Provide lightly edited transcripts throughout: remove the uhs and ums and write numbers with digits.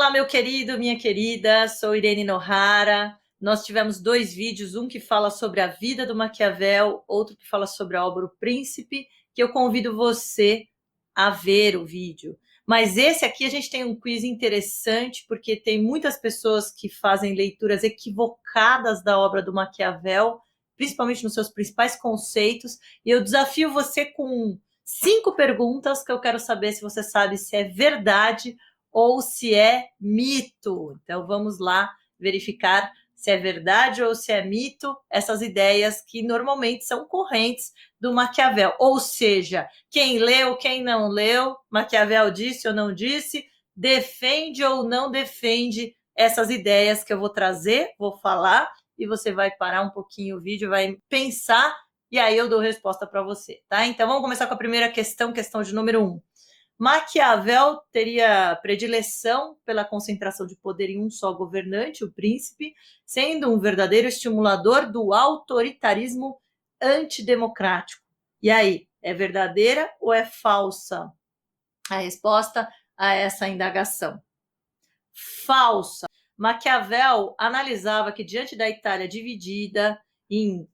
Olá, meu querido, minha querida, sou Irene Nohara. Nós tivemos 2 vídeos, um que fala sobre a vida do Maquiavel, outro que fala sobre a obra O Príncipe, que eu convido você a ver o vídeo. Mas esse aqui a gente tem um quiz interessante, porque tem muitas pessoas que fazem leituras equivocadas da obra do Maquiavel, principalmente nos seus principais conceitos, e eu desafio você com 5 perguntas que eu quero saber se você sabe se é verdade ou se é mito. Então vamos lá verificar se é verdade ou se é mito essas ideias que normalmente são correntes do Maquiavel. Ou seja, quem leu, quem não leu, Maquiavel disse ou não disse, defende ou não defende essas ideias que eu vou trazer, vou falar, e você vai parar um pouquinho o vídeo, vai pensar, e aí eu dou resposta para você, tá? Então vamos começar com a primeira questão de número 1. Maquiavel teria predileção pela concentração de poder em um só governante, o príncipe, sendo um verdadeiro estimulador do autoritarismo antidemocrático. E aí, é verdadeira ou é falsa a resposta a essa indagação? Falsa. Maquiavel analisava que diante da Itália dividida em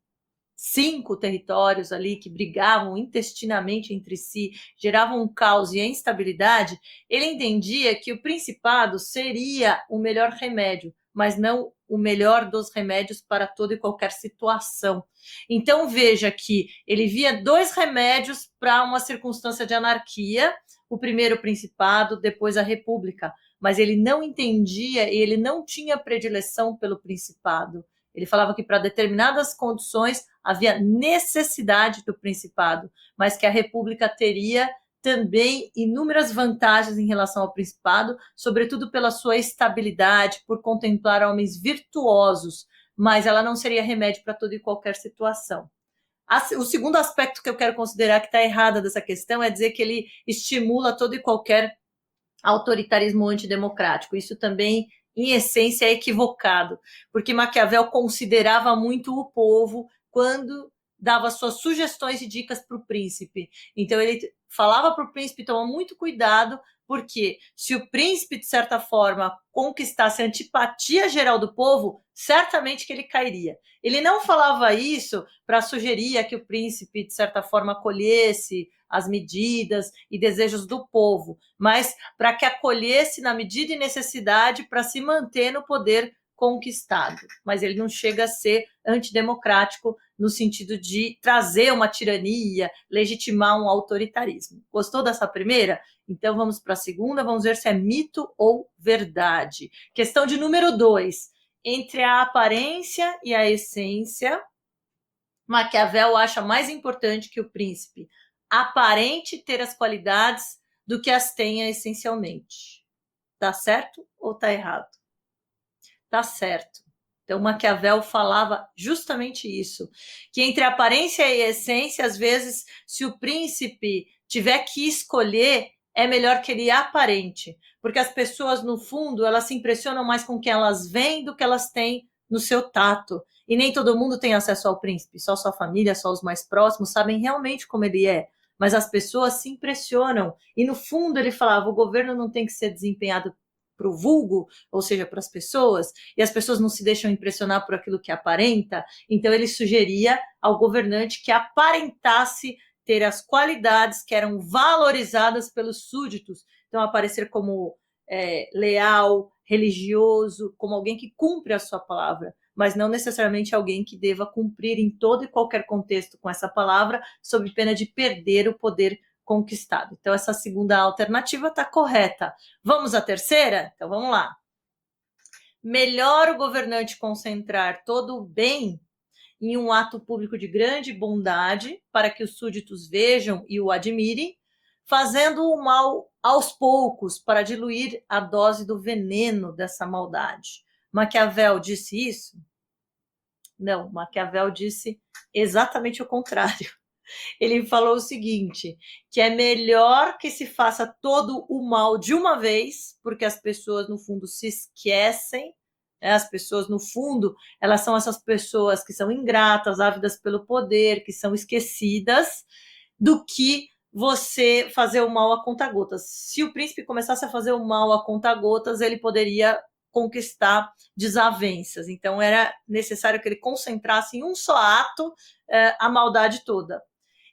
5 territórios ali que brigavam intestinamente entre si, geravam um caos e a instabilidade, ele entendia que o principado seria o melhor remédio, mas não o melhor dos remédios para toda e qualquer situação. Então veja que ele via 2 remédios para uma circunstância de anarquia, o primeiro o principado, depois a república, mas ele não entendia e ele não tinha predileção pelo principado. Ele falava que para determinadas condições havia necessidade do principado, mas que a república teria também inúmeras vantagens em relação ao principado, sobretudo pela sua estabilidade, por contemplar homens virtuosos, mas ela não seria remédio para toda e qualquer situação. O segundo aspecto que eu quero considerar que está errada dessa questão é dizer que ele estimula todo e qualquer autoritarismo antidemocrático. Isso também, em essência, é equivocado, porque Maquiavel considerava muito o povo quando dava suas sugestões e dicas para o príncipe. Então, ele falava para o príncipe tomar muito cuidado, porque se o príncipe, de certa forma, conquistasse a antipatia geral do povo, certamente que ele cairia. Ele não falava isso para sugerir que o príncipe, de certa forma, acolhesse as medidas e desejos do povo, mas para que acolhesse na medida e necessidade para se manter no poder conquistado. Mas ele não chega a ser antidemocrático no sentido de trazer uma tirania, legitimar um autoritarismo. Gostou dessa primeira? Então vamos para a segunda, vamos ver se é mito ou verdade. Questão de número 2. Entre a aparência e a essência, Maquiavel acha mais importante que o príncipe aparente ter as qualidades do que as tenha essencialmente. Tá certo ou tá errado? Tá certo. Então, Maquiavel falava justamente isso, que entre a aparência e a essência, às vezes, se o príncipe tiver que escolher, é melhor que ele aparente, porque as pessoas, no fundo, elas se impressionam mais com o que elas veem do que elas têm no seu tato. E nem todo mundo tem acesso ao príncipe, só sua família, só os mais próximos sabem realmente como ele é. Mas as pessoas se impressionam. E, no fundo, ele falava, o governo não tem que ser desempenhado para o vulgo, ou seja, para as pessoas, e as pessoas não se deixam impressionar por aquilo que aparenta, então ele sugeria ao governante que aparentasse ter as qualidades que eram valorizadas pelos súditos, então aparecer como leal, religioso, como alguém que cumpre a sua palavra, mas não necessariamente alguém que deva cumprir em todo e qualquer contexto com essa palavra, sob pena de perder o poder conquistado. Então, essa segunda alternativa está correta. Vamos à terceira? Então, vamos lá. Melhor o governante concentrar todo o bem em um ato público de grande bondade, para que os súditos vejam e o admirem, fazendo o mal aos poucos, para diluir a dose do veneno dessa maldade. Maquiavel disse isso? Não, Maquiavel disse exatamente o contrário. Ele falou o seguinte, que é melhor que se faça todo o mal de uma vez, porque as pessoas, no fundo, se esquecem, né? As pessoas, no fundo, elas são essas pessoas que são ingratas, ávidas pelo poder, que são esquecidas, do que você fazer o mal a conta-gotas. Se o príncipe começasse a fazer o mal a conta-gotas, ele poderia conquistar desavenças. Então, era necessário que ele concentrasse em um só ato a maldade toda.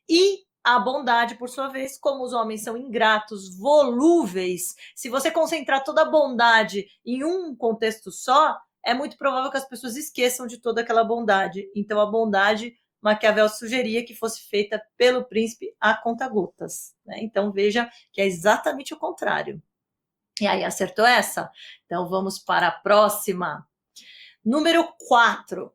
E a bondade, por sua vez, como os homens são ingratos, volúveis, se você concentrar toda a bondade em um contexto só, é muito provável que as pessoas esqueçam de toda aquela bondade. Então, a bondade, Maquiavel sugeria que fosse feita pelo príncipe a conta-gotas. Né? Então, veja que é exatamente o contrário. E aí, acertou essa? Então, vamos para a próxima. Número 4.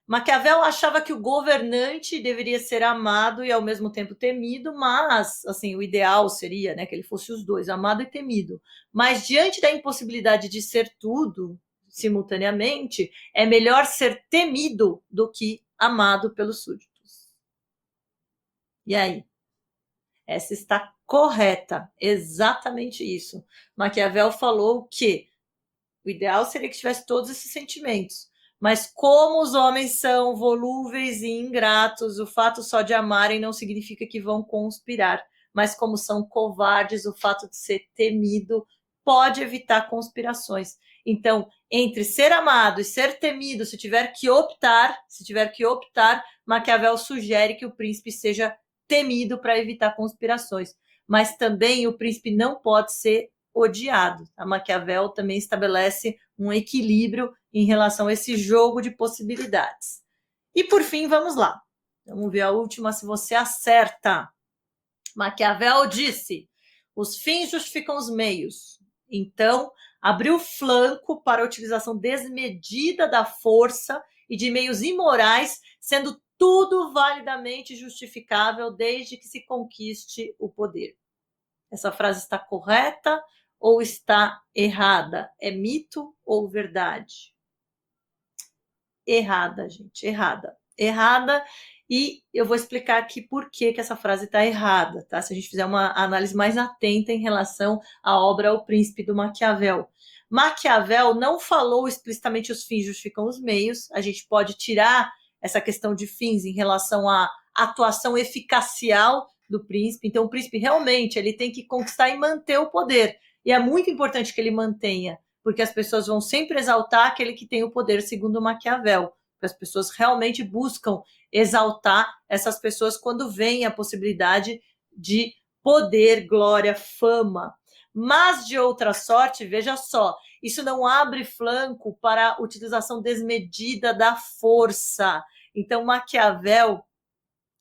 Maquiavel achava que o governante deveria ser amado e ao mesmo tempo temido, mas assim, o ideal seria, né, que ele fosse os dois, amado e temido. Mas diante da impossibilidade de ser tudo simultaneamente, é melhor ser temido do que amado pelos súditos. E aí? Essa está correta, exatamente isso. Maquiavel falou que o ideal seria que tivesse todos esses sentimentos. Mas como os homens são volúveis e ingratos, o fato só de amarem não significa que vão conspirar. Mas como são covardes, o fato de ser temido pode evitar conspirações. Então, entre ser amado e ser temido, se tiver que optar, Maquiavel sugere que o príncipe seja temido para evitar conspirações. Mas também o príncipe não pode ser odiado. A Maquiavel também estabelece um equilíbrio em relação a esse jogo de possibilidades. E por fim, vamos lá. Vamos ver a última, se você acerta. Maquiavel disse: os fins justificam os meios. Então, abriu flanco para a utilização desmedida da força e de meios imorais, sendo tudo validamente justificável desde que se conquiste o poder. Essa frase está correta ou está errada? É mito ou verdade? Errada, gente, errada. Errada, e eu vou explicar aqui por que essa frase está errada, tá? Se a gente fizer uma análise mais atenta em relação à obra O Príncipe do Maquiavel. Maquiavel não falou explicitamente os fins justificam os meios, a gente pode tirar essa questão de fins em relação à atuação eficacial do príncipe. Então, o príncipe realmente ele tem que conquistar e manter o poder, e é muito importante que ele mantenha, porque as pessoas vão sempre exaltar aquele que tem o poder, segundo Maquiavel. As pessoas realmente buscam exaltar essas pessoas quando vem a possibilidade de poder, glória, fama. Mas, de outra sorte, veja só, isso não abre flanco para a utilização desmedida da força. Então, Maquiavel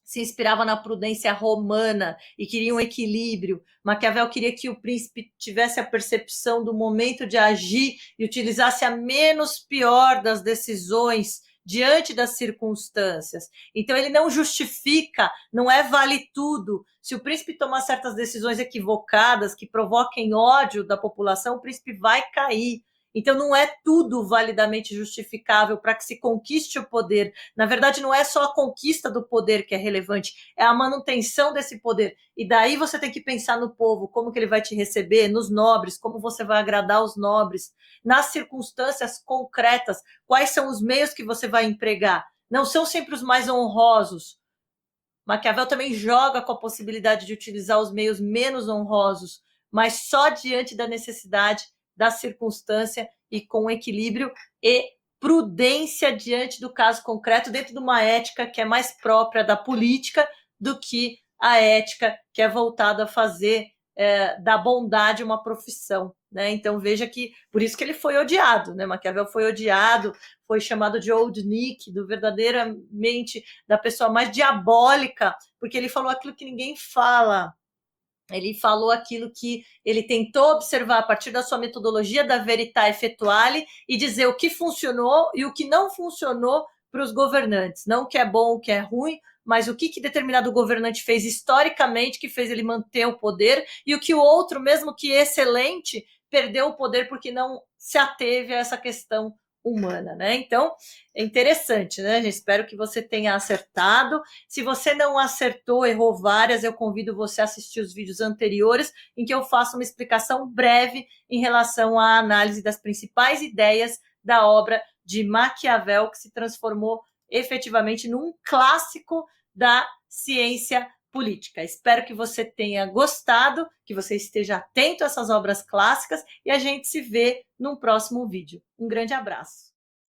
se inspirava na prudência romana e queria um equilíbrio. Maquiavel queria que o príncipe tivesse a percepção do momento de agir e utilizasse a menos pior das decisões diante das circunstâncias. Então ele não justifica, não é vale tudo. Se o príncipe tomar certas decisões equivocadas que provoquem ódio da população, o príncipe vai cair. Então não é tudo validamente justificável para que se conquiste o poder. Na verdade, não é só a conquista do poder que é relevante, é a manutenção desse poder. E daí você tem que pensar no povo, como que ele vai te receber, nos nobres, como você vai agradar os nobres, nas circunstâncias concretas, quais são os meios que você vai empregar. Não são sempre os mais honrosos. Maquiavel também joga com a possibilidade de utilizar os meios menos honrosos, mas só diante da necessidade, da circunstância e com equilíbrio e prudência diante do caso concreto, dentro de uma ética que é mais própria da política do que a ética que é voltada a fazer da bondade uma profissão. Né? Então veja que por isso que ele foi odiado, né? Maquiavel foi odiado, foi chamado de Old Nick, do verdadeiramente da pessoa mais diabólica, porque ele falou aquilo que ninguém fala. Ele falou aquilo que ele tentou observar a partir da sua metodologia da Veritae Effettuale e dizer o que funcionou e o que não funcionou para os governantes. Não o que é bom, o que é ruim, mas o que determinado governante fez historicamente que fez ele manter o poder e o que o outro, mesmo que excelente, perdeu o poder porque não se ateve a essa questão humana, né? Então, é interessante, né? Espero que você tenha acertado. Se você não acertou, errou várias, eu convido você a assistir os vídeos anteriores, em que eu faço uma explicação breve em relação à análise das principais ideias da obra de Maquiavel, que se transformou efetivamente num clássico da ciência política. Espero que você tenha gostado, que você esteja atento a essas obras clássicas e a gente se vê num próximo vídeo. Um grande abraço.